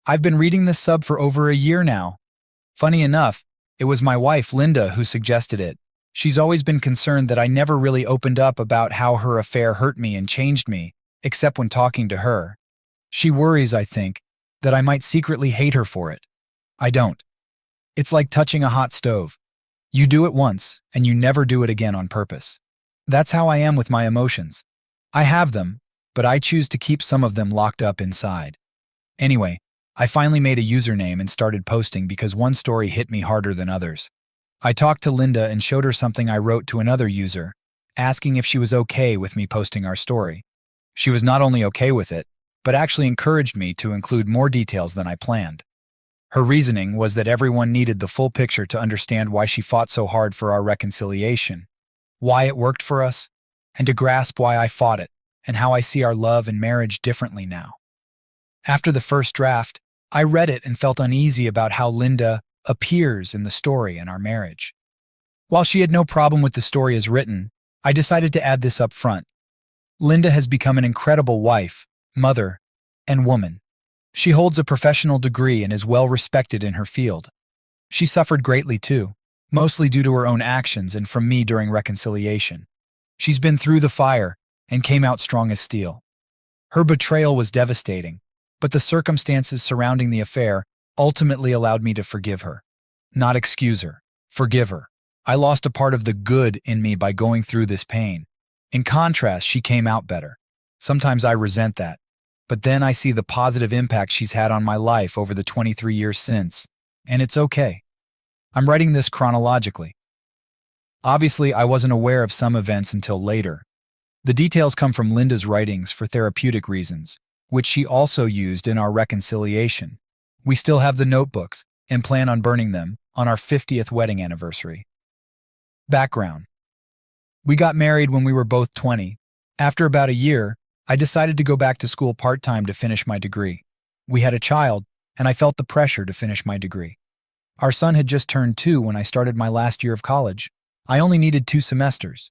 I've been reading this sub for over a year now. Funny enough, it was my wife, Linda, who suggested it. She's always been concerned that I never really opened up about how her affair hurt me and changed me, except when talking to her. She worries, I think, that I might secretly hate her for it. I don't. It's like touching a hot stove. You do it once, and you never do it again on purpose. That's how I am with my emotions. I have them, but I choose to keep some of them locked up inside. Anyway, I finally made a username and started posting because one story hit me harder than others. I talked to Linda and showed her something I wrote to another user, asking if she was okay with me posting our story. She was not only okay with it, but actually encouraged me to include more details than I planned. Her reasoning was that everyone needed the full picture to understand why she fought so hard for our reconciliation, why it worked for us, and to grasp why I fought it and how I see our love and marriage differently now. After the first draft, I read it and felt uneasy about how Linda appears in the story and our marriage. While she had no problem with the story as written, I decided to add this up front. Linda has become an incredible wife, mother, and woman. She holds a professional degree and is well respected in her field. She suffered greatly too, mostly due to her own actions and from me during reconciliation. She's been through the fire and came out strong as steel. Her betrayal was devastating, but the circumstances surrounding the affair ultimately allowed me to forgive her. Not excuse her, forgive her. I lost a part of the good in me by going through this pain. In contrast, she came out better. Sometimes I resent that, but then I see the positive impact she's had on my life over the 23 years since, and it's okay. I'm writing this chronologically. Obviously, I wasn't aware of some events until later. The details come from Linda's writings for therapeutic reasons, which she also used in our reconciliation. We still have the notebooks and plan on burning them on our 50th wedding anniversary. Background. We got married when we were both 20. After about a year, I decided to go back to school part-time to finish my degree. We had a child, and I felt the pressure to finish my degree. Our son had just turned 2 when I started my last year of college. I only needed 2 semesters.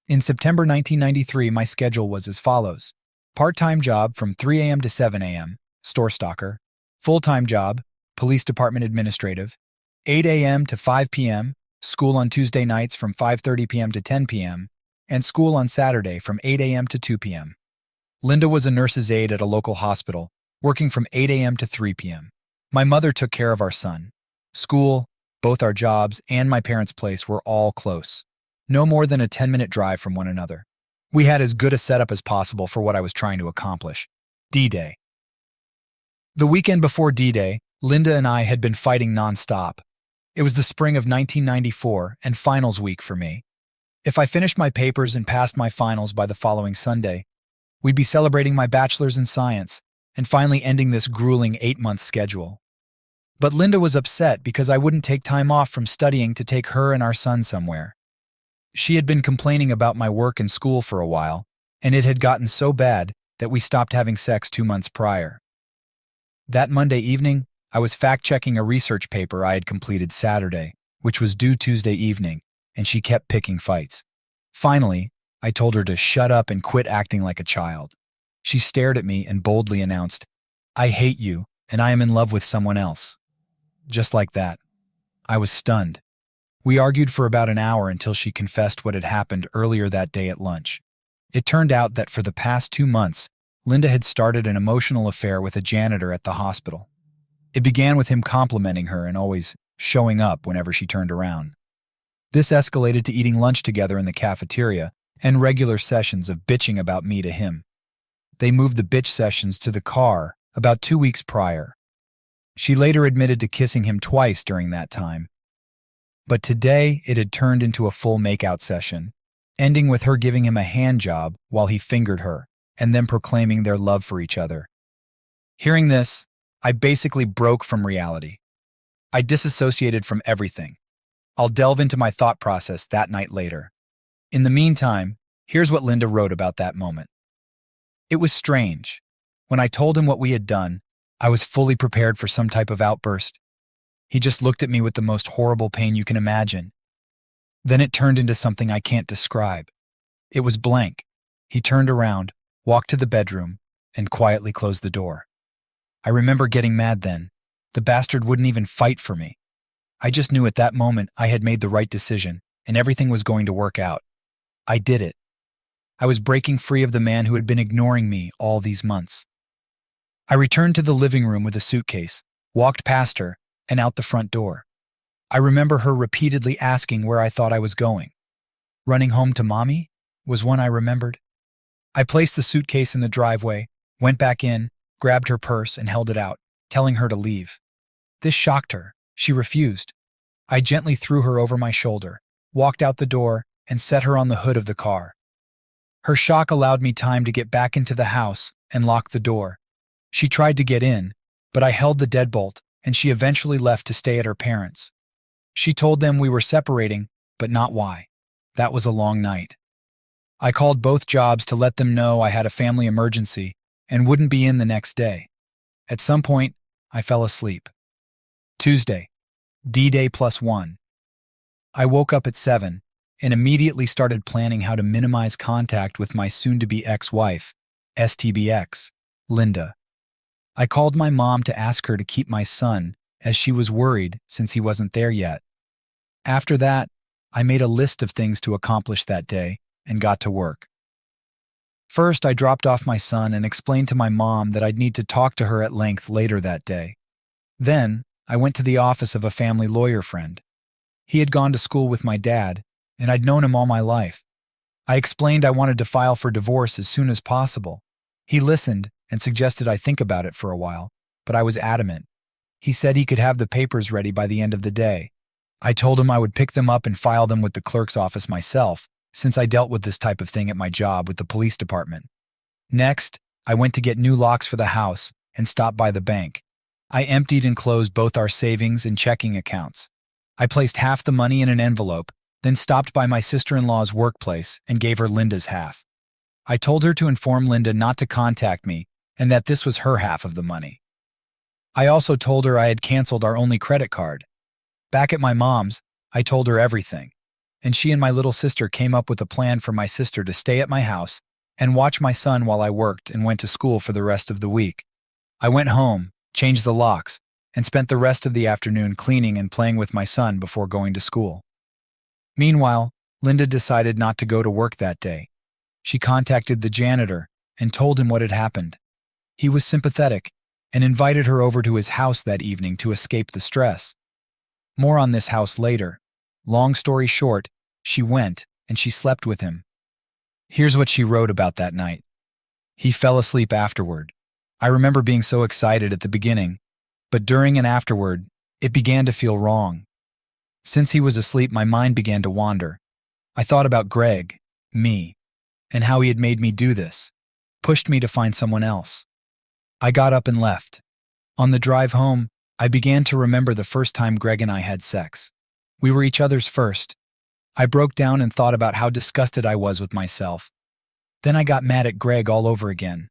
In September 1993, my schedule was as follows. Part-time job from 3 a.m. to 7 a.m., store stocker. Full-time job, police department administrative. 8 a.m. to 5 p.m., school on Tuesday nights from 5:30 p.m. to 10 p.m., and school on Saturday from 8 a.m. to 2 p.m. Linda was a nurse's aide at a local hospital, working from 8 a.m. to 3 p.m. My mother took care of our son. School, both our jobs, and my parents' place were all close. No more than a 10-minute drive from one another. We had as good a setup as possible for what I was trying to accomplish. D-Day. The weekend before D-Day, Linda and I had been fighting nonstop. It was the spring of 1994 and finals week for me. If I finished my papers and passed my finals by the following Sunday, we'd be celebrating my bachelor's in science and finally ending this grueling 8-month schedule. But Linda was upset because I wouldn't take time off from studying to take her and our son somewhere. She had been complaining about my work and school for a while, and it had gotten so bad that we stopped having sex 2 months prior. That Monday evening, I was fact-checking a research paper I had completed Saturday, which was due Tuesday evening, and she kept picking fights. Finally, I told her to shut up and quit acting like a child. She stared at me and boldly announced, "I hate you, and I am in love with someone else." Just like that. I was stunned. We argued for about an hour until she confessed what had happened earlier that day at lunch. It turned out that for the past 2 months, Linda had started an emotional affair with a janitor at the hospital. It began with him complimenting her and always showing up whenever she turned around. This escalated to eating lunch together in the cafeteria and regular sessions of bitching about me to him. They moved the bitch sessions to the car about 2 weeks prior. She later admitted to kissing him twice during that time. But today, it had turned into a full makeout session, ending with her giving him a hand job while he fingered her, and then proclaiming their love for each other. Hearing this, I basically broke from reality. I disassociated from everything. I'll delve into my thought process that night later. In the meantime, here's what Linda wrote about that moment. It was strange. When I told him what we had done, I was fully prepared for some type of outburst. He just looked at me with the most horrible pain you can imagine. Then it turned into something I can't describe. It was blank. He turned around, walked to the bedroom, and quietly closed the door. I remember getting mad then. The bastard wouldn't even fight for me. I just knew at that moment I had made the right decision, and everything was going to work out. I did it. I was breaking free of the man who had been ignoring me all these months. I returned to the living room with a suitcase, walked past her, and out the front door. I remember her repeatedly asking where I thought I was going. Running home to Mommy was one I remembered. I placed the suitcase in the driveway, went back in, grabbed her purse, and held it out, telling her to leave. This shocked her. She refused. I gently threw her over my shoulder, walked out the door, and set her on the hood of the car. Her shock allowed me time to get back into the house and lock the door. She tried to get in, but I held the deadbolt, and she eventually left to stay at her parents'. She told them we were separating, but not why. That was a long night. I called both jobs to let them know I had a family emergency and wouldn't be in the next day. At some point, I fell asleep. Tuesday, D-Day +1. I woke up at 7 and immediately started planning how to minimize contact with my soon-to-be ex-wife, STBX, Linda. I called my mom to ask her to keep my son, as she was worried since he wasn't there yet. After that, I made a list of things to accomplish that day and got to work. First, I dropped off my son and explained to my mom that I'd need to talk to her at length later that day. Then, I went to the office of a family lawyer friend. He had gone to school with my dad, and I'd known him all my life. I explained I wanted to file for divorce as soon as possible. He listened and suggested I think about it for a while, but I was adamant. He said he could have the papers ready by the end of the day. I told him I would pick them up and file them with the clerk's office myself, since I dealt with this type of thing at my job with the police department. Next, I went to get new locks for the house and stopped by the bank. I emptied and closed both our savings and checking accounts. I placed half the money in an envelope, then stopped by my sister-in-law's workplace and gave her Linda's half. I told her to inform Linda not to contact me and that this was her half of the money. I also told her I had canceled our only credit card. Back at my mom's, I told her everything, and she and my little sister came up with a plan for my sister to stay at my house and watch my son while I worked and went to school for the rest of the week. I went home, changed the locks, and spent the rest of the afternoon cleaning and playing with my son before going to school. Meanwhile, Linda decided not to go to work that day. She contacted the janitor and told him what had happened. He was sympathetic and invited her over to his house that evening to escape the stress. More on this house later. Long story short, she went and she slept with him. Here's what she wrote about that night. He fell asleep afterward. I remember being so excited at the beginning, but during and afterward, it began to feel wrong. Since he was asleep, my mind began to wander. I thought about Greg, me, and how he had made me do this, pushed me to find someone else. I got up and left. On the drive home, I began to remember the first time Greg and I had sex. We were each other's first. I broke down and thought about how disgusted I was with myself. Then I got mad at Greg all over again.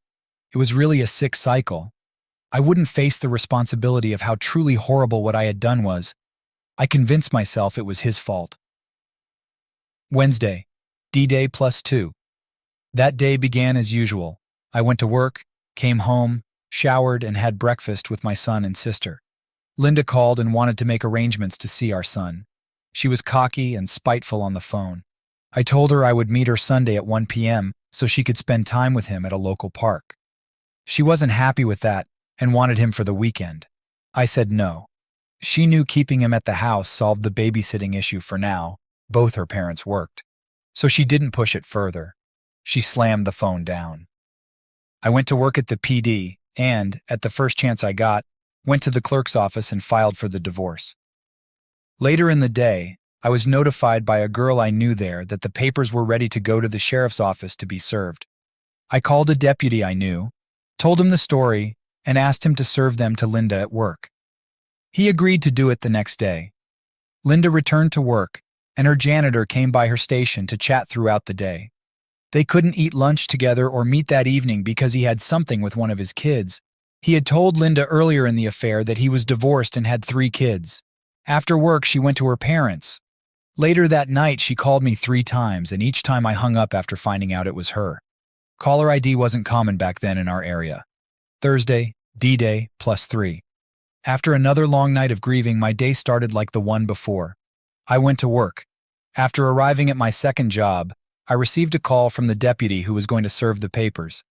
It was really a sick cycle. I wouldn't face the responsibility of how truly horrible what I had done was. I convinced myself it was his fault. Wednesday, D-Day +2. That day began as usual. I went to work, came home, showered, and had breakfast with my son and sister. Linda called and wanted to make arrangements to see our son. She was cocky and spiteful on the phone. I told her I would meet her Sunday at 1 p.m. so she could spend time with him at a local park. She wasn't happy with that and wanted him for the weekend. I said no. She knew keeping him at the house solved the babysitting issue for now. Both her parents worked. So she didn't push it further. She slammed the phone down. I went to work at the PD and, at the first chance I got, went to the clerk's office and filed for the divorce. Later in the day, I was notified by a girl I knew there that the papers were ready to go to the sheriff's office to be served. I called a deputy I knew, told him the story, and asked him to serve them to Linda at work. He agreed to do it the next day. Linda returned to work, and her janitor came by her station to chat throughout the day. They couldn't eat lunch together or meet that evening because he had something with one of his kids. He had told Linda earlier in the affair that he was divorced and had 3 kids. After work, she went to her parents. Later that night, she called me 3 times, and each time I hung up after finding out it was her. Caller ID wasn't common back then in our area. Thursday, D-Day +3. After another long night of grieving, my day started like the one before. I went to work. After arriving at my second job, I received a call from the deputy who was going to serve the papers.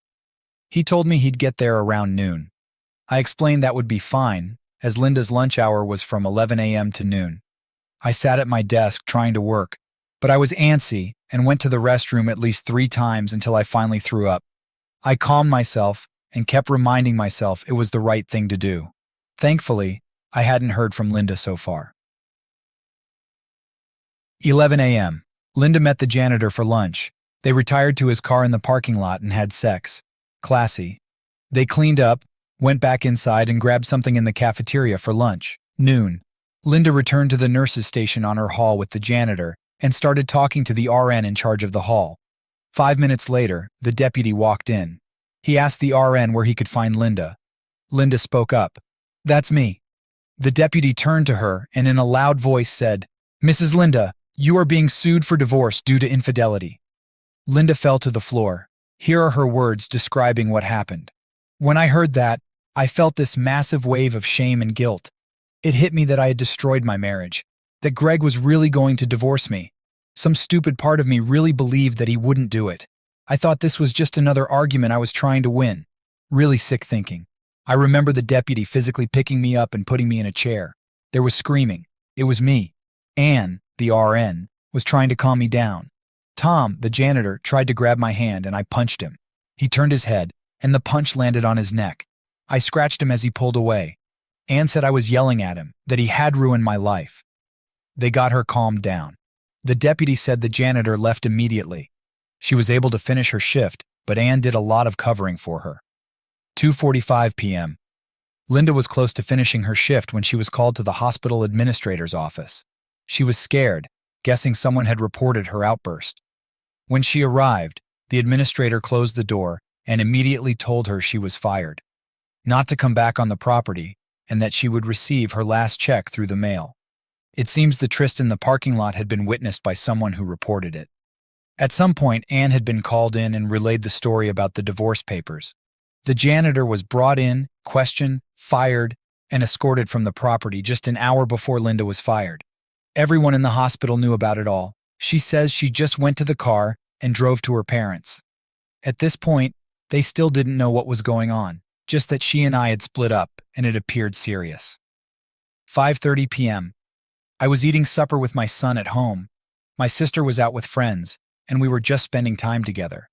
He told me he'd get there around noon. I explained that would be fine, as Linda's lunch hour was from 11 a.m. to noon. I sat at my desk trying to work, but I was antsy and went to the restroom at least 3 times until I finally threw up. I calmed myself and kept reminding myself it was the right thing to do. Thankfully, I hadn't heard from Linda so far. 11 a.m. Linda met the janitor for lunch. They retired to his car in the parking lot and had sex. Classy. They cleaned up, went back inside and grabbed something in the cafeteria for lunch. Noon. Linda returned to the nurse's station on her hall with the janitor and started talking to the RN in charge of the hall. 5 minutes later, the deputy walked in. He asked the RN where he could find Linda. Linda spoke up. "That's me." The deputy turned to her and in a loud voice said, "Mrs. Linda, you are being sued for divorce due to infidelity." Linda fell to the floor. Here are her words describing what happened. "When I heard that, I felt this massive wave of shame and guilt. It hit me that I had destroyed my marriage, that Greg was really going to divorce me. Some stupid part of me really believed that he wouldn't do it. I thought this was just another argument I was trying to win. Really sick thinking. I remember the deputy physically picking me up and putting me in a chair. There was screaming. It was me. Anne, the RN, was trying to calm me down. Tom, the janitor, tried to grab my hand and I punched him. He turned his head, and the punch landed on his neck. I scratched him as he pulled away. Anne said I was yelling at him, that he had ruined my life. They got her calmed down. The deputy said the janitor left immediately. She was able to finish her shift, but Anne did a lot of covering for her. 2:45 p.m. Linda was close to finishing her shift when she was called to the hospital administrator's office. She was scared, guessing someone had reported her outburst. When she arrived, the administrator closed the door and immediately told her she was fired, not to come back on the property, and that she would receive her last check through the mail. It seems the tryst in the parking lot had been witnessed by someone who reported it. At some point, Anne had been called in and relayed the story about the divorce papers. The janitor was brought in, questioned, fired, and escorted from the property just an hour before Linda was fired. Everyone in the hospital knew about it all. She says she just went to the car and drove to her parents. At this point, they still didn't know what was going on, just that she and I had split up, and it appeared serious. 5:30 p.m. I was eating supper with my son at home. My sister was out with friends, and we were just spending time together.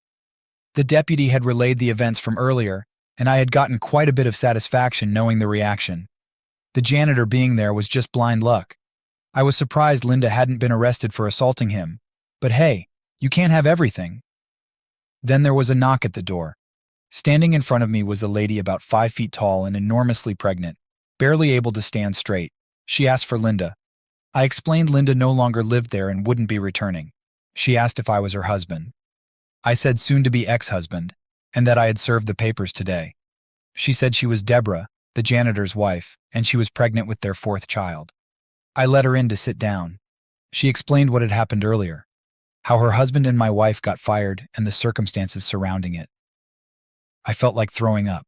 The deputy had relayed the events from earlier, and I had gotten quite a bit of satisfaction knowing the reaction. The janitor being there was just blind luck. I was surprised Linda hadn't been arrested for assaulting him, but hey, you can't have everything. Then there was a knock at the door. Standing in front of me was a lady about 5 feet tall and enormously pregnant, barely able to stand straight. She asked for Linda. I explained Linda no longer lived there and wouldn't be returning. She asked if I was her husband. I said soon-to-be ex-husband, and that I had served the papers today. She said she was Deborah, the janitor's wife, and she was pregnant with their 4th child. I let her in to sit down. She explained what had happened earlier, how her husband and my wife got fired and the circumstances surrounding it. I felt like throwing up.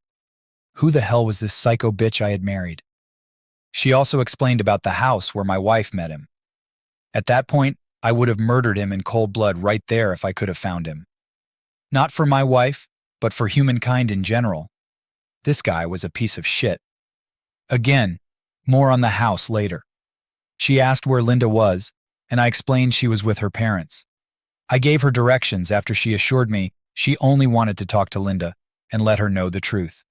Who the hell was this psycho bitch I had married? She also explained about the house where my wife met him. At that point, I would have murdered him in cold blood right there if I could have found him. Not for my wife, but for humankind in general. This guy was a piece of shit. Again, more on the house later. She asked where Linda was, and I explained she was with her parents. I gave her directions after she assured me she only wanted to talk to Linda and let her know the truth.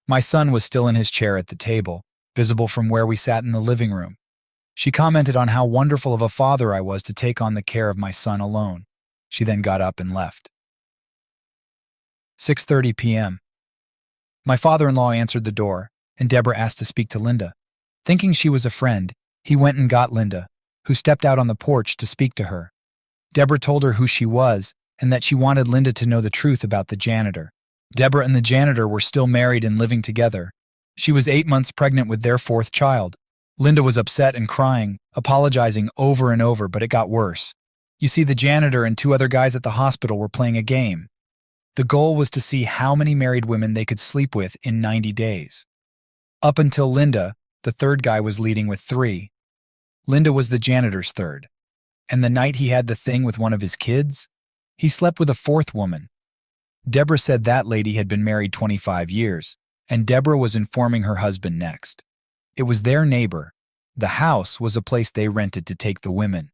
My son was still in his chair at the table, visible from where we sat in the living room. She commented on how wonderful of a father I was to take on the care of my son alone. She then got up and left. 6:30 p.m. My father-in-law answered the door, and Deborah asked to speak to Linda. Thinking she was a friend, he went and got Linda, who stepped out on the porch to speak to her. Deborah told her who she was and that she wanted Linda to know the truth about the janitor. Deborah and the janitor were still married and living together. She was 8 months pregnant with their 4th child. Linda was upset and crying, apologizing over and over, but it got worse. You see, the janitor and 2 other guys at the hospital were playing a game. The goal was to see how many married women they could sleep with in 90 days. Up until Linda, the third guy was leading with 3. Linda was the janitor's third. And the night he had the thing with one of his kids, he slept with a 4th woman. Deborah said that lady had been married 25 years, and Deborah was informing her husband next. It was their neighbor. The house was a place they rented to take the women.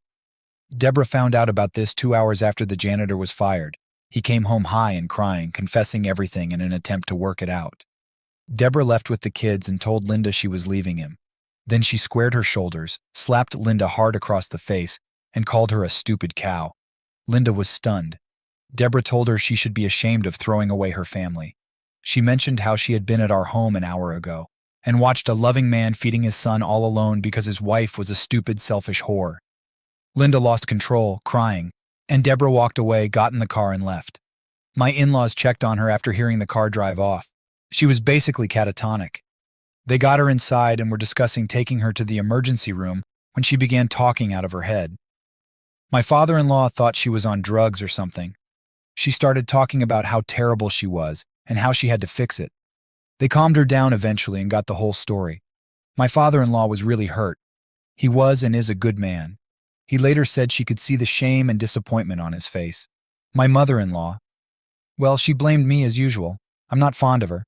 Deborah found out about this 2 hours after the janitor was fired. He came home high and crying, confessing everything in an attempt to work it out. Deborah left with the kids and told Linda she was leaving him. Then she squared her shoulders, slapped Linda hard across the face, and called her a stupid cow. Linda was stunned. Deborah told her she should be ashamed of throwing away her family. She mentioned how she had been at our home an hour ago and watched a loving man feeding his son all alone because his wife was a stupid, selfish whore. Linda lost control, crying, and Deborah walked away, got in the car, and left. My in-laws checked on her after hearing the car drive off. She was basically catatonic. They got her inside and were discussing taking her to the emergency room when she began talking out of her head. My father-in-law thought she was on drugs or something. She started talking about how terrible she was and how she had to fix it. They calmed her down eventually and got the whole story. My father-in-law was really hurt. He was and is a good man. He later said she could see the shame and disappointment on his face. My mother-in-law, well, she blamed me as usual. I'm not fond of her.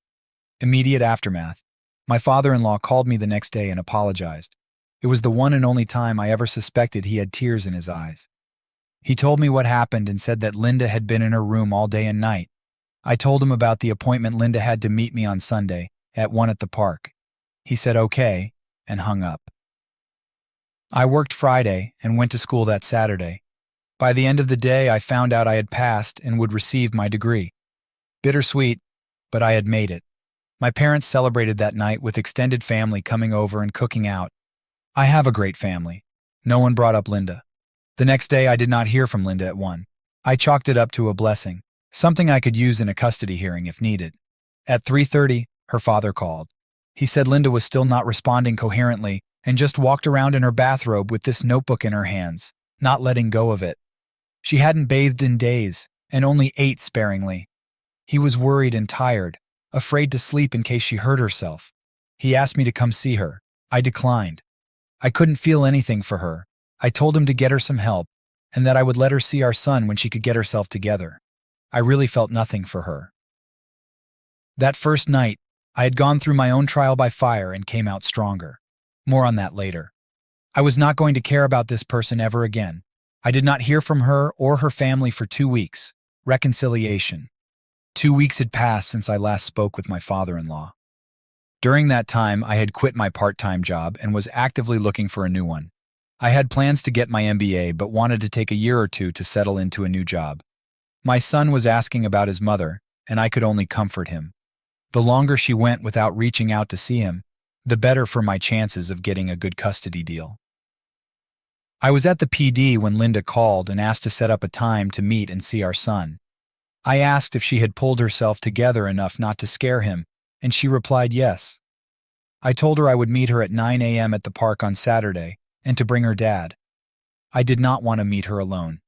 Immediate aftermath. My father-in-law called me the next day and apologized. It was the one and only time I ever suspected he had tears in his eyes. He told me what happened and said that Linda had been in her room all day and night. I told him about the appointment Linda had to meet me on Sunday at 1 at the park. He said okay and hung up. I worked Friday and went to school that Saturday. By the end of the day, I found out I had passed and would receive my degree. Bittersweet, but I had made it. My parents celebrated that night with extended family coming over and cooking out. I have a great family. No one brought up Linda. The next day, I did not hear from Linda at 1. I chalked it up to a blessing, something I could use in a custody hearing if needed. At 3:30, her father called. He said Linda was still not responding coherently and just walked around in her bathrobe with this notebook in her hands, not letting go of it. She hadn't bathed in days and only ate sparingly. He was worried and tired, afraid to sleep in case she hurt herself. He asked me to come see her. I declined. I couldn't feel anything for her. I told him to get her some help and that I would let her see our son when she could get herself together. I really felt nothing for her. That first night, I had gone through my own trial by fire and came out stronger. More on that later. I was not going to care about this person ever again. I did not hear from her or her family for 2 weeks. Reconciliation. 2 weeks had passed since I last spoke with my father-in-law. During that time, I had quit my part-time job and was actively looking for a new one. I had plans to get my MBA but wanted to take a year or two to settle into a new job. My son was asking about his mother, and I could only comfort him. The longer she went without reaching out to see him, the better for my chances of getting a good custody deal. I was at the PD when Linda called and asked to set up a time to meet and see our son. I asked if she had pulled herself together enough not to scare him, and she replied yes. I told her I would meet her at 9 a.m. at the park on Saturday and to bring her dad. I did not want to meet her alone.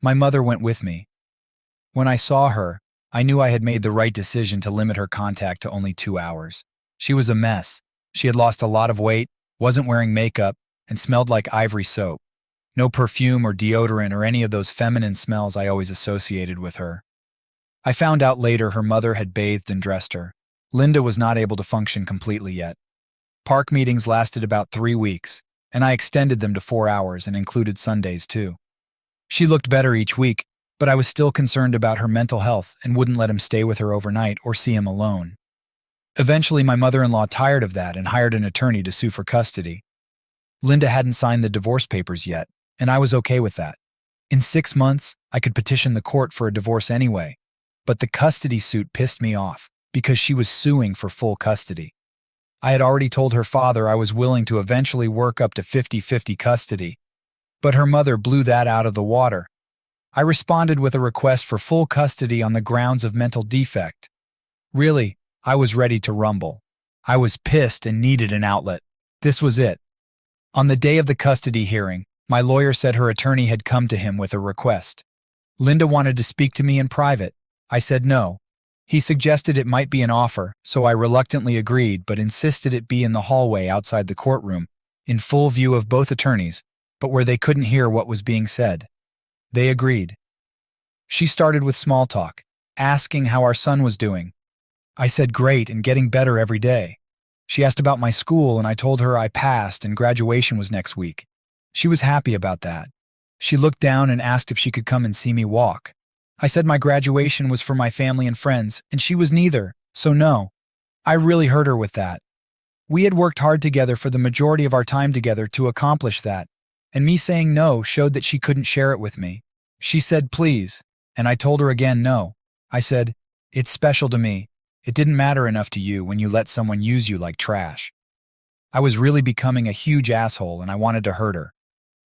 My mother went with me. When I saw her, I knew I had made the right decision to limit her contact to only 2 hours. She was a mess. She had lost a lot of weight, wasn't wearing makeup, and smelled like ivory soap. No perfume or deodorant or any of those feminine smells I always associated with her. I found out later her mother had bathed and dressed her. Linda was not able to function completely yet. Park meetings lasted about 3 weeks, and I extended them to 4 hours and included Sundays too. She looked better each week, but I was still concerned about her mental health and wouldn't let him stay with her overnight or see him alone. Eventually, my mother-in-law tired of that and hired an attorney to sue for custody. Linda hadn't signed the divorce papers yet, and I was okay with that. In 6 months, I could petition the court for a divorce anyway, but the custody suit pissed me off because she was suing for full custody. I had already told her father I was willing to eventually work up to 50-50 custody, but her mother blew that out of the water. I responded with a request for full custody on the grounds of mental defect. Really, I was ready to rumble. I was pissed and needed an outlet. This was it. On the day of the custody hearing, my lawyer said her attorney had come to him with a request. Linda wanted to speak to me in private. I said no. He suggested it might be an offer, so I reluctantly agreed but insisted it be in the hallway outside the courtroom, in full view of both attorneys, but where they couldn't hear what was being said. They agreed. She started with small talk, asking how our son was doing. I said great and getting better every day. She asked about my school and I told her I passed and graduation was next week. She was happy about that. She looked down and asked if she could come and see me walk. I said my graduation was for my family and friends, and she was neither, so no. I really hurt her with that. We had worked hard together for the majority of our time together to accomplish that, and me saying no showed that she couldn't share it with me. She said please, and I told her again no. I said, it's special to me. It didn't matter enough to you when you let someone use you like trash. I was really becoming a huge asshole and I wanted to hurt her.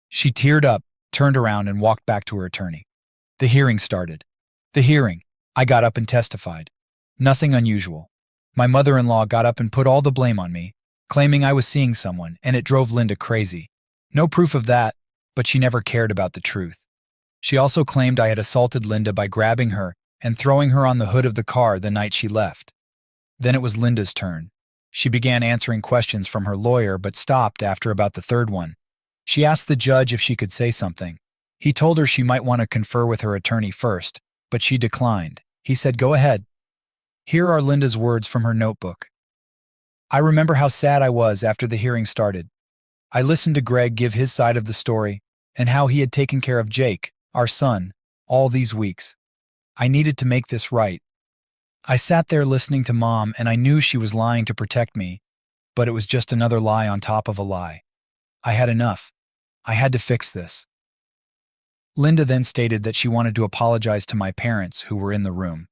She teared up, turned around and walked back to her attorney. The hearing started. The hearing. I got up and testified. Nothing unusual. My mother-in-law got up and put all the blame on me, claiming I was seeing someone, and it drove Linda crazy. No proof of that, but she never cared about the truth. She also claimed I had assaulted Linda by grabbing her and throwing her on the hood of the car the night she left. Then it was Linda's turn. She began answering questions from her lawyer but stopped after about the third one. She asked the judge if she could say something. He told her she might want to confer with her attorney first, but she declined. He said, go ahead. Here are Linda's words from her notebook. I remember how sad I was after the hearing started. I listened to Greg give his side of the story and how he had taken care of Jake, our son, all these weeks. I needed to make this right. I sat there listening to Mom and I knew she was lying to protect me, but it was just another lie on top of a lie. I had enough. I had to fix this. Linda then stated that she wanted to apologize to my parents who were in the room.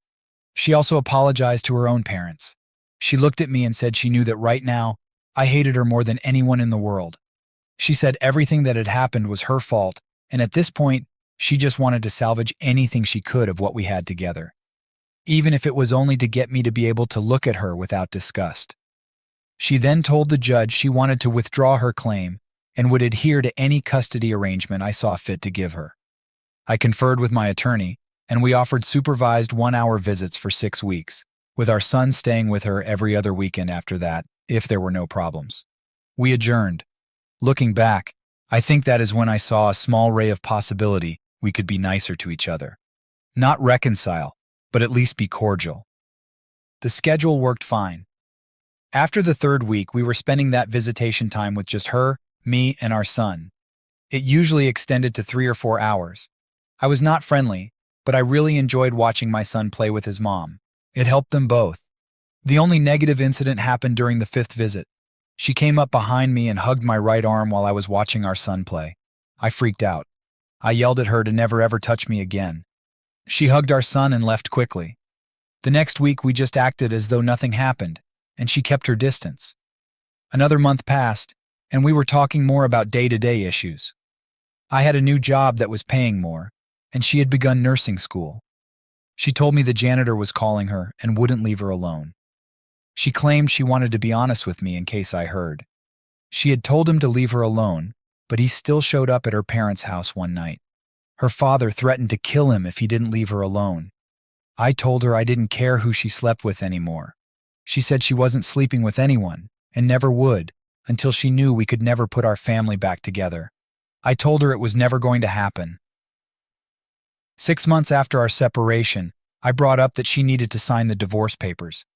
She also apologized to her own parents. She looked at me and said she knew that right now, I hated her more than anyone in the world. She said everything that had happened was her fault, and at this point, she just wanted to salvage anything she could of what we had together, even if it was only to get me to be able to look at her without disgust. She then told the judge she wanted to withdraw her claim and would adhere to any custody arrangement I saw fit to give her. I conferred with my attorney, and we offered supervised 1-hour visits for 6 weeks, with our son staying with her every other weekend after that, if there were no problems. We adjourned. Looking back, I think that is when I saw a small ray of possibility we could be nicer to each other. Not reconcile, but at least be cordial. The schedule worked fine. After the 3rd week, we were spending that visitation time with just her, me, and our son. It usually extended to 3 or 4 hours. I was not friendly, but I really enjoyed watching my son play with his mom. It helped them both. The only negative incident happened during the 5th visit. She came up behind me and hugged my right arm while I was watching our son play. I freaked out. I yelled at her to never ever touch me again. She hugged our son and left quickly. The next week we just acted as though nothing happened, and she kept her distance. Another month passed, and we were talking more about day-to-day issues. I had a new job that was paying more, and she had begun nursing school. She told me the janitor was calling her and wouldn't leave her alone. She claimed she wanted to be honest with me in case I heard. She had told him to leave her alone, but he still showed up at her parents' house one night. Her father threatened to kill him if he didn't leave her alone. I told her I didn't care who she slept with anymore. She said she wasn't sleeping with anyone, and never would, until she knew we could never put our family back together. I told her it was never going to happen. 6 months after our separation, I brought up that she needed to sign the divorce papers.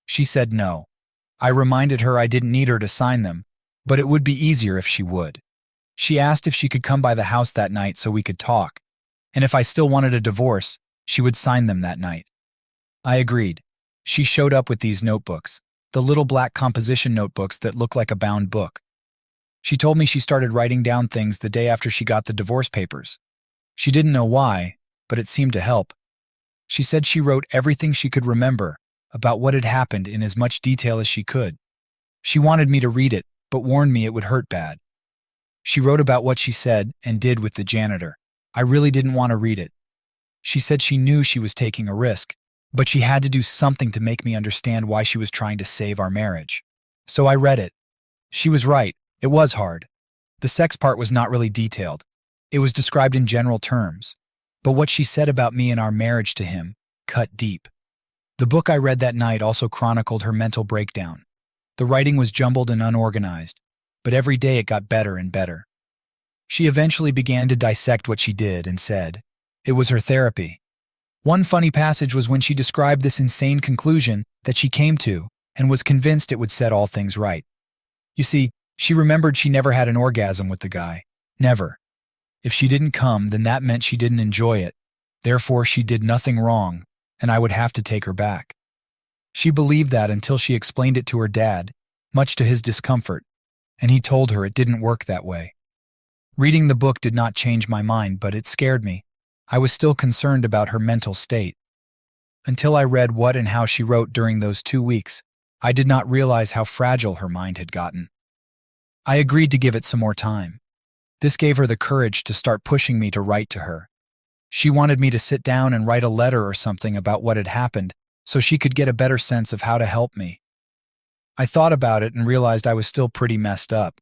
She said no. I reminded her I didn't need her to sign them, but it would be easier if she would. She asked if she could come by the house that night so we could talk, and if I still wanted a divorce, she would sign them that night. I agreed. She showed up with these notebooks, the little black composition notebooks that look like a bound book. She told me she started writing down things the day after she got the divorce papers. She didn't know why, but it seemed to help. She said she wrote everything she could remember about what had happened in as much detail as she could. She wanted me to read it, but warned me it would hurt bad. She wrote about what she said and did with the janitor. I really didn't want to read it. She said she knew she was taking a risk, but she had to do something to make me understand why she was trying to save our marriage. So I read it. She was right. It was hard. The sex part was not really detailed. It was described in general terms. But what she said about me and our marriage to him cut deep. The book I read that night also chronicled her mental breakdown. The writing was jumbled and unorganized, but every day it got better and better. She eventually began to dissect what she did and said it was her therapy. One funny passage was when she described this insane conclusion that she came to and was convinced it would set all things right. You see, she remembered she never had an orgasm with the guy. Never. If she didn't come, then that meant she didn't enjoy it. Therefore, she did nothing wrong, and I would have to take her back. She believed that until she explained it to her dad, much to his discomfort, and he told her it didn't work that way. Reading the book did not change my mind, but it scared me. I was still concerned about her mental state. Until I read what and how she wrote during those 2 weeks, I did not realize how fragile her mind had gotten. I agreed to give it some more time. This gave her the courage to start pushing me to write to her. She wanted me to sit down and write a letter or something about what had happened so she could get a better sense of how to help me. I thought about it and realized I was still pretty messed up.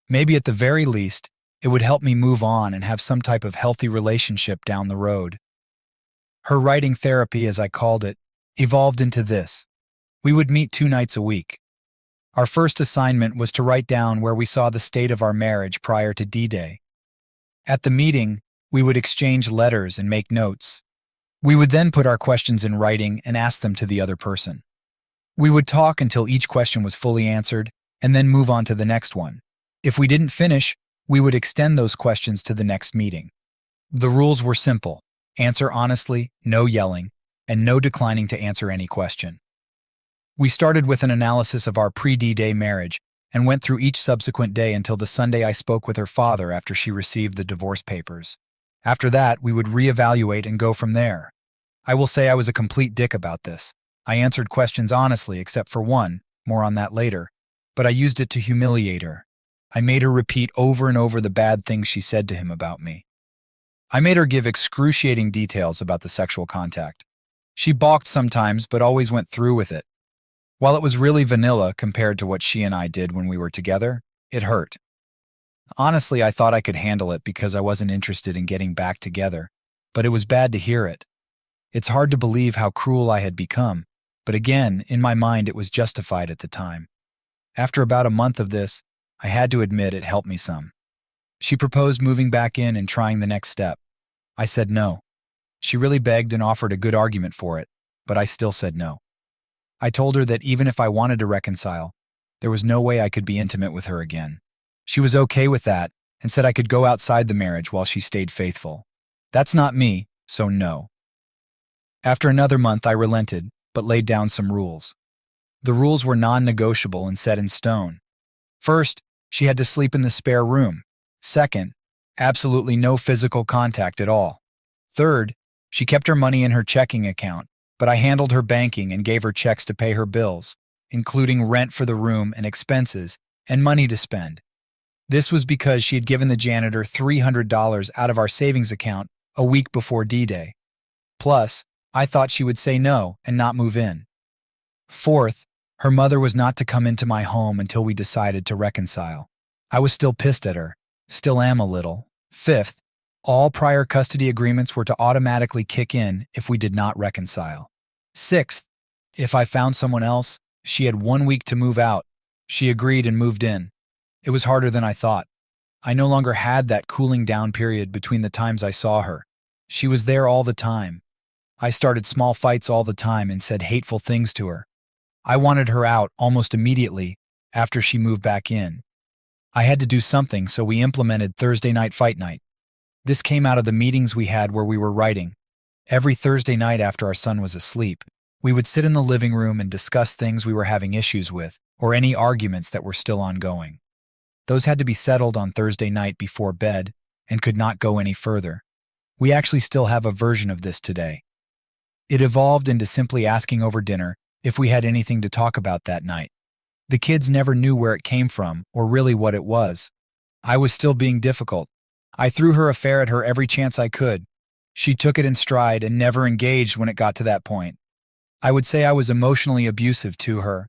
Maybe at the very least, it would help me move on and have some type of healthy relationship down the road. Her writing therapy, as I called it, evolved into this. We would meet 2 nights a week. Our first assignment was to write down where we saw the state of our marriage prior to D-Day. At the meeting, we would exchange letters and make notes. We would then put our questions in writing and ask them to the other person. We would talk until each question was fully answered and then move on to the next one. If we didn't finish, we would extend those questions to the next meeting. The rules were simple: answer honestly, no yelling, and no declining to answer any question. We started with an analysis of our pre-D-Day marriage and went through each subsequent day until the Sunday I spoke with her father after she received the divorce papers. After that, we would reevaluate and go from there. I will say I was a complete dick about this. I answered questions honestly except for one, more on that later, but I used it to humiliate her. I made her repeat over and over the bad things she said to him about me. I made her give excruciating details about the sexual contact. She balked sometimes, but always went through with it. While it was really vanilla compared to what she and I did when we were together, it hurt. Honestly, I thought I could handle it because I wasn't interested in getting back together, but it was bad to hear it. It's hard to believe how cruel I had become, but again, in my mind it was justified at the time. After about a month of this, I had to admit it helped me some. She proposed moving back in and trying the next step. I said no. She really begged and offered a good argument for it, but I still said no. I told her that even if I wanted to reconcile, there was no way I could be intimate with her again. She was okay with that and said I could go outside the marriage while she stayed faithful. That's not me, so no. After another month, I relented, but laid down some rules. The rules were non-negotiable and set in stone. First, she had to sleep in the spare room. Second, absolutely no physical contact at all. Third, she kept her money in her checking account, but I handled her banking and gave her checks to pay her bills, including rent for the room and expenses, and money to spend. This was because she had given the janitor $300 out of our savings account a week before D-Day. Plus, I thought she would say no and not move in. Fourth, her mother was not to come into my home until we decided to reconcile. I was still pissed at her, still am a little. Fifth, all prior custody agreements were to automatically kick in if we did not reconcile. Sixth, if I found someone else, she had 1 week to move out. She agreed and moved in. It was harder than I thought. I no longer had that cooling down period between the times I saw her. She was there all the time. I started small fights all the time and said hateful things to her. I wanted her out almost immediately after she moved back in. I had to do something, so we implemented Thursday night fight night. This came out of the meetings we had where we were writing. Every Thursday night after our son was asleep, we would sit in the living room and discuss things we were having issues with or any arguments that were still ongoing. Those had to be settled on Thursday night before bed and could not go any further. We actually still have a version of this today. It evolved into simply asking over dinner if we had anything to talk about that night. The kids never knew where it came from or really what it was. I was still being difficult. I threw her affair at her every chance I could. She took it in stride and never engaged when it got to that point. I would say I was emotionally abusive to her,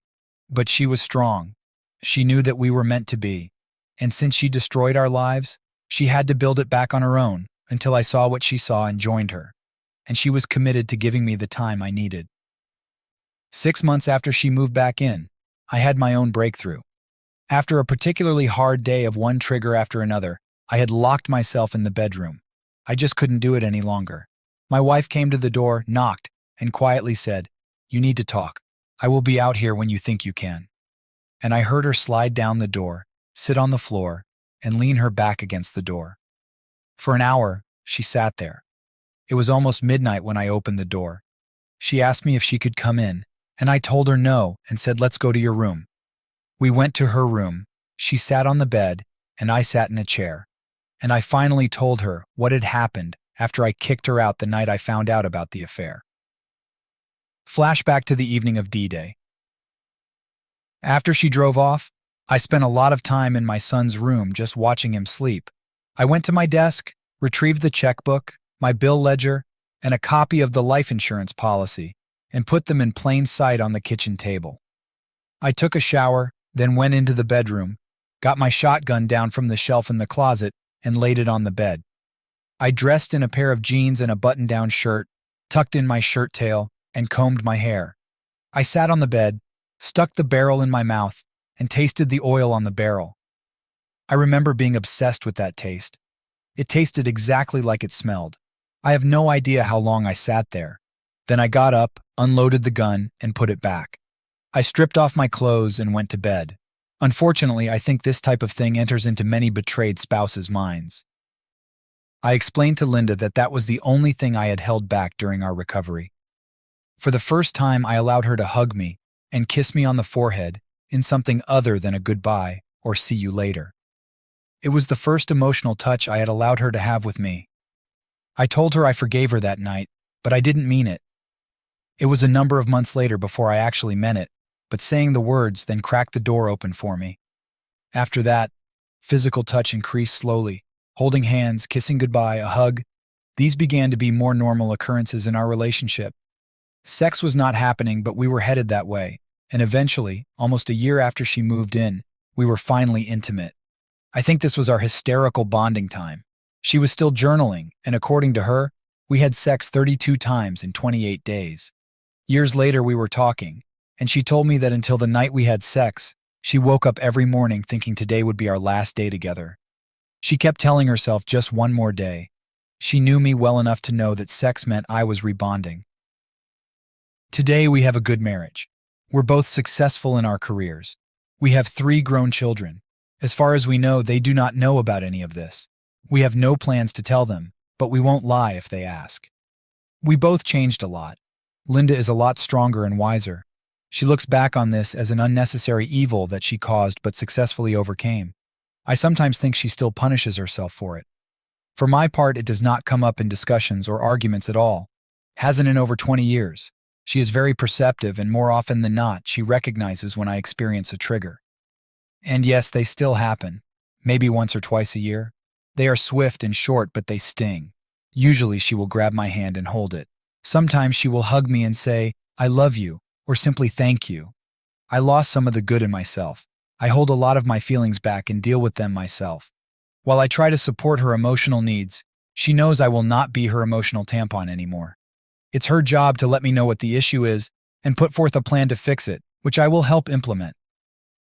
but she was strong. She knew that we were meant to be. And since she destroyed our lives, she had to build it back on her own until I saw what she saw and joined her. and she was committed to giving me the time I needed. 6 months after she moved back in, I had my own breakthrough. After a particularly hard day of one trigger after another, I had locked myself in the bedroom. I just couldn't do it any longer. My wife came to the door, knocked, and quietly said, "You need to talk. I will be out here when you think you can." And I heard her slide down the door, sit on the floor, and lean her back against the door. For an hour, she sat there. It was almost midnight when I opened the door. She asked me if she could come in, and I told her no and said, "Let's go to your room." We went to her room. She sat on the bed, and I sat in a chair. And I finally told her what had happened after I kicked her out the night I found out about the affair. Flashback to the evening of D-Day. After she drove off, I spent a lot of time in my son's room just watching him sleep. I went to my desk, retrieved the checkbook, my bill ledger, and a copy of the life insurance policy, and put them in plain sight on the kitchen table. I took a shower, then went into the bedroom, got my shotgun down from the shelf in the closet, and laid it on the bed. I dressed in a pair of jeans and a button-down shirt, tucked in my shirt tail, and combed my hair. I sat on the bed, stuck the barrel in my mouth, and tasted the oil on the barrel. I remember being obsessed with that taste. It tasted exactly like it smelled. I have no idea how long I sat there. Then I got up, unloaded the gun, and put it back. I stripped off my clothes and went to bed. Unfortunately, I think this type of thing enters into many betrayed spouses' minds. I explained to Linda that that was the only thing I had held back during our recovery. For the first time, I allowed her to hug me and kiss me on the forehead in something other than a goodbye or see you later. It was the first emotional touch I had allowed her to have with me. I told her I forgave her that night, but I didn't mean it. It was a number of months later before I actually meant it, but saying the words then cracked the door open for me. After that, physical touch increased slowly, holding hands, kissing goodbye, a hug. These began to be more normal occurrences in our relationship. Sex was not happening, but we were headed that way, and eventually, almost a year after she moved in, we were finally intimate. I think this was our hysterical bonding time. She was still journaling, and according to her, we had sex 32 times in 28 days. Years later, we were talking, and she told me that until the night we had sex, she woke up every morning thinking today would be our last day together. She kept telling herself just one more day. She knew me well enough to know that sex meant I was rebonding. Today, we have a good marriage. We're both successful in our careers. We have 3 grown children. As far as we know, they do not know about any of this. We have no plans to tell them, but we won't lie if they ask. We both changed a lot. Linda is a lot stronger and wiser. She looks back on this as an unnecessary evil that she caused but successfully overcame. I sometimes think she still punishes herself for it. For my part, it does not come up in discussions or arguments at all. Hasn't in over 20 years. She is very perceptive, and more often than not, she recognizes when I experience a trigger. And yes, they still happen. Maybe once or twice a year. They are swift and short, but they sting. Usually she will grab my hand and hold it. Sometimes she will hug me and say, "I love you," or simply "thank you." I lost some of the good in myself. I hold a lot of my feelings back and deal with them myself. While I try to support her emotional needs, she knows I will not be her emotional tampon anymore. It's her job to let me know what the issue is and put forth a plan to fix it, which I will help implement.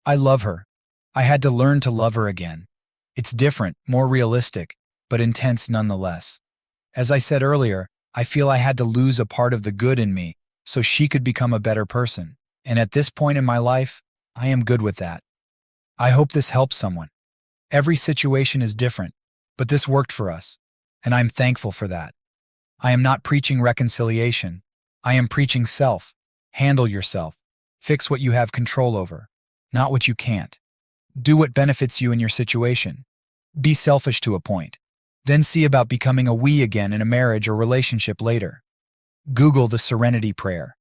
I love her. I had to learn to love her again. It's different, more realistic, but intense nonetheless. As I said earlier, I feel I had to lose a part of the good in me so she could become a better person. And at this point in my life, I am good with that. I hope this helps someone. Every situation is different, but this worked for us, and I'm thankful for that. I am not preaching reconciliation. I am preaching self. Handle yourself. Fix what you have control over, not what you can't. Do what benefits you in your situation. Be selfish to a point. Then see about becoming a we again in a marriage or relationship later. Google the Serenity Prayer.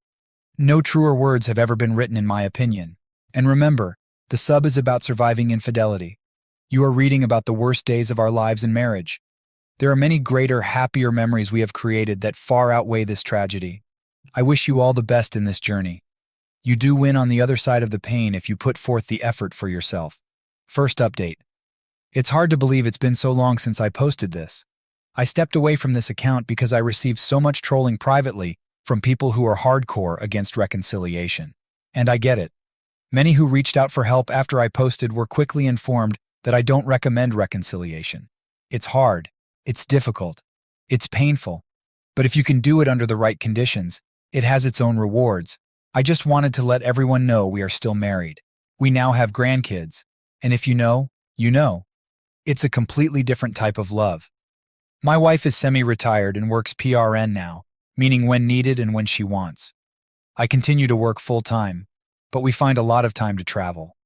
No truer words have ever been written in my opinion. And remember, the sub is about surviving infidelity. You are reading about the worst days of our lives in marriage. There are many greater, happier memories we have created that far outweigh this tragedy. I wish you all the best in this journey. You do win on the other side of the pain if you put forth the effort for yourself. First update. It's hard to believe it's been so long since I posted this. I stepped away from this account because I received so much trolling privately from people who are hardcore against reconciliation. And I get it. Many who reached out for help after I posted were quickly informed that I don't recommend reconciliation. It's hard, it's difficult, it's painful, but if you can do it under the right conditions, it has its own rewards. I just wanted to let everyone know we are still married. We now have grandkids, and if you know, you know. It's a completely different type of love. My wife is semi-retired and works PRN now, meaning when needed and when she wants. I continue to work full-time, but we find a lot of time to travel.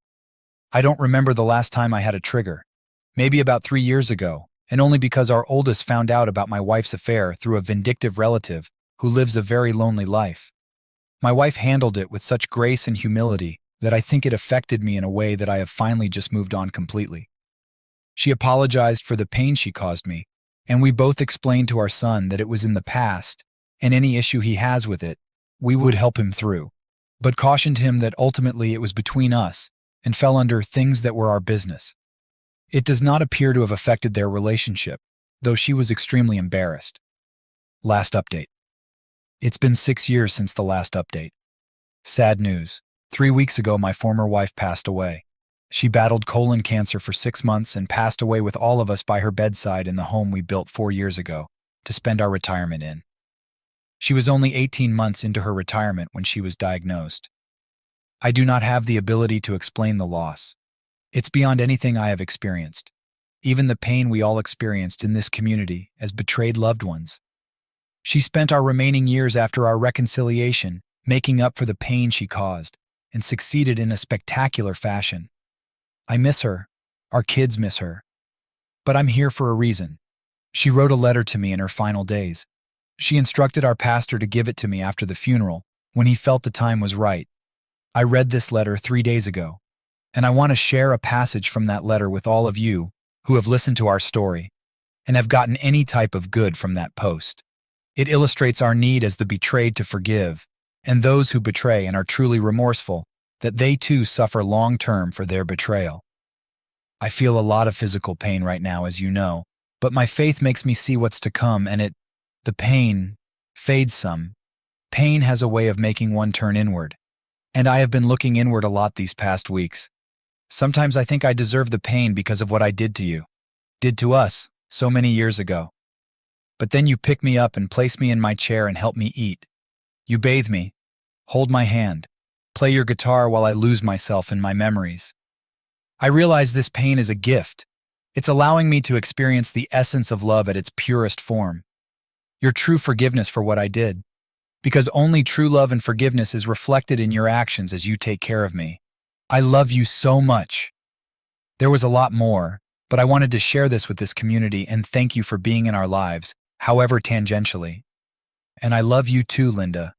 I don't remember the last time I had a trigger, maybe about 3 years ago, and only because our oldest found out about my wife's affair through a vindictive relative who lives a very lonely life. My wife handled it with such grace and humility that I think it affected me in a way that I have finally just moved on completely. She apologized for the pain she caused me, and we both explained to our son that it was in the past, and any issue he has with it, we would help him through, but cautioned him that ultimately it was between us and fell under things that were our business. It does not appear to have affected their relationship, though she was extremely embarrassed. Last update. It's been 6 years since the last update. Sad news. 3 weeks ago, my former wife passed away. She battled colon cancer for 6 months and passed away with all of us by her bedside in the home we built 4 years ago to spend our retirement in. She was only 18 months into her retirement when she was diagnosed. I do not have the ability to explain the loss. It's beyond anything I have experienced, even the pain we all experienced in this community as betrayed loved ones. She spent our remaining years after our reconciliation making up for the pain she caused and succeeded in a spectacular fashion. I miss her. Our kids miss her. But I'm here for a reason. She wrote a letter to me in her final days. She instructed our pastor to give it to me after the funeral when he felt the time was right. I read this letter 3 days ago, and I want to share a passage from that letter with all of you who have listened to our story and have gotten any type of good from that post. It illustrates our need as the betrayed to forgive, and those who betray and are truly remorseful, that they too suffer long-term for their betrayal. I feel a lot of physical pain right now, as you know, but my faith makes me see what's to come, and the pain fades some. Pain has a way of making one turn inward, and I have been looking inward a lot these past weeks. Sometimes I think I deserve the pain because of what I did to you, did to us, so many years ago. But then you pick me up and place me in my chair and help me eat. You bathe me, hold my hand, play your guitar while I lose myself in my memories. I realize this pain is a gift. It's allowing me to experience the essence of love at its purest form. Your true forgiveness for what I did. Because only true love and forgiveness is reflected in your actions as you take care of me. I love you so much. There was a lot more, but I wanted to share this with this community and thank you for being in our lives, however tangentially. And I love you too, Linda.